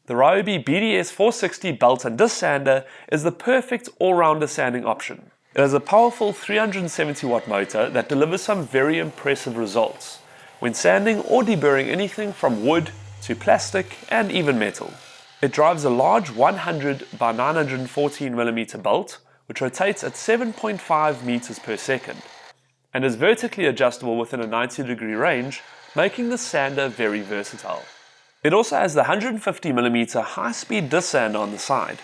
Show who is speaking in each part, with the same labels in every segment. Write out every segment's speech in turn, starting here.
Speaker 1: The Ryobi BDS 460 belt and disc sander is the perfect all-rounder sanding option. It has a powerful 370 watt motor that delivers some very impressive results when sanding or deburring anything from wood to plastic and even metal. It drives a large 100 by 914mm belt which rotates at 7.5 meters per second and is vertically adjustable within a 90-degree range, making the sander very versatile. It also has the 150mm high-speed disc sander on the side.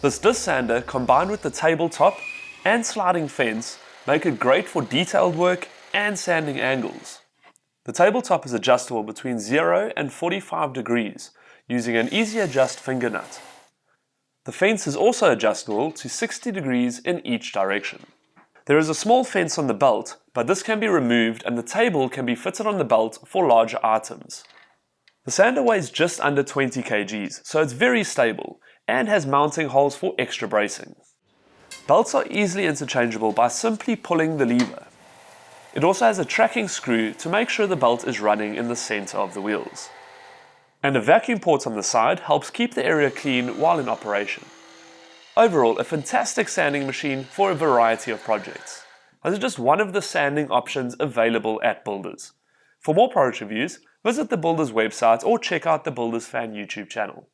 Speaker 1: This disc sander, combined with the tabletop and sliding fence, make it great for detailed work and sanding angles. The tabletop is adjustable between 0 and 45 degrees using an easy adjust finger nut. The fence is also adjustable to 60 degrees in each direction. There is a small fence on the belt, but this can be removed and the table can be fitted on the belt for larger items. The sander weighs just under 20 kgs, so it's very stable and has mounting holes for extra bracing. Belts are easily interchangeable by simply pulling the lever. It also has a tracking screw to make sure the belt is running in the center of the wheels. And a vacuum port on the side helps keep the area clean while in operation. Overall, a fantastic sanding machine for a variety of projects. This is just one of the sanding options available at Builders. For more product reviews, visit the Builders website or check out the Builders Fan YouTube channel.